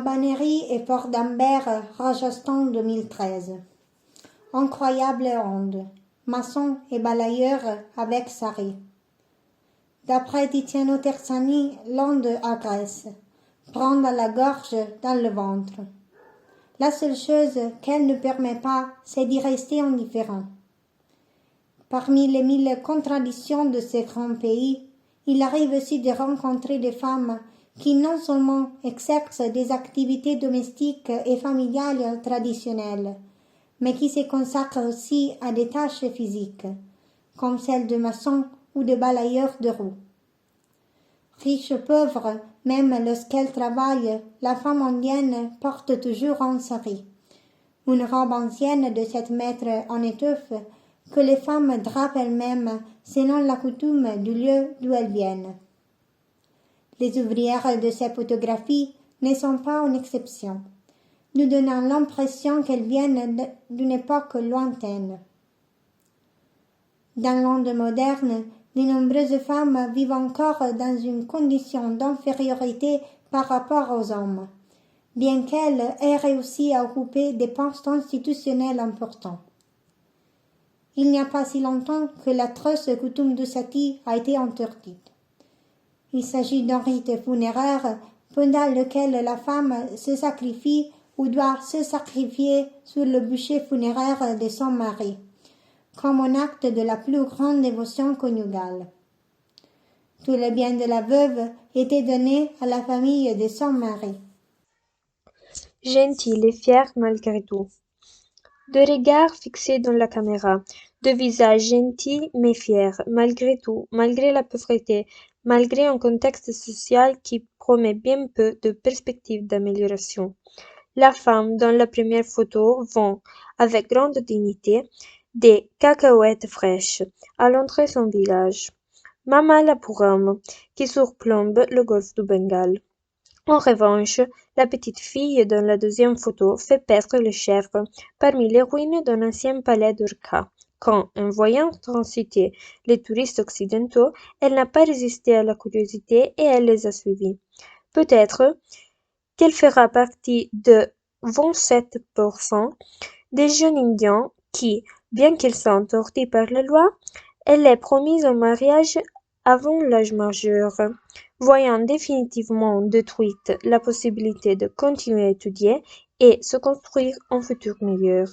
Cabannerie et Fort d'Ambert, Rajasthan 2013. Incroyable onde. Maçon et balayeur avec Sarri. D'après Tiziano Terzani, l'onde agresse, prend à la gorge, dans le ventre. La seule chose qu'elle ne permet pas, c'est d'y rester indifférent. Parmi les 1000 contradictions de ces grands pays, il arrive aussi de rencontrer des femmes qui non seulement exercent des activités domestiques et familiales traditionnelles, mais qui se consacrent aussi à des tâches physiques, comme celles de maçon ou de balayeur de roues. Riche ou pauvre, même lorsqu'elle travaille, la femme indienne porte toujours un sari, une robe ancienne de 7 mètres en étoffe que les femmes drapent elles-mêmes selon la coutume du lieu d'où elles viennent. Les ouvrières de ces photographies ne sont pas une exception, nous donnant l'impression qu'elles viennent d'une époque lointaine. Dans le monde moderne, de nombreuses femmes vivent encore dans une condition d'infériorité par rapport aux hommes, bien qu'elles aient réussi à occuper des postes institutionnels importants. Il n'y a pas si longtemps que l'atroce coutume du sati a été interdite. Il s'agit d'un rite funéraire pendant lequel la femme se sacrifie ou doit se sacrifier sur le bûcher funéraire de son mari, comme un acte de la plus grande dévotion conjugale. Tous les biens de la veuve étaient donnés à la famille de son mari. Gentille et fière malgré tout. Deux regards fixés dans la caméra, deux visages gentils mais fiers, malgré tout, malgré la pauvreté, malgré un contexte social qui promet bien peu de perspectives d'amélioration. La femme dans la première photo vend, avec grande dignité, des cacahuètes fraîches à l'entrée de son village. Mamallapuram, qui surplombe le golfe du Bengale. En revanche, la petite fille dans la deuxième photo fait perdre le chèvre parmi les ruines d'un ancien palais d'Urca. Quand, en voyant transiter les touristes occidentaux, elle n'a pas résisté à la curiosité et elle les a suivis. Peut-être qu'elle fera partie de 27% des jeunes indiens qui, bien qu'ils soient interdits par la loi, elle est promise en mariage avant l'âge majeur, voyant définitivement détruite la possibilité de continuer à étudier et se construire un futur meilleur.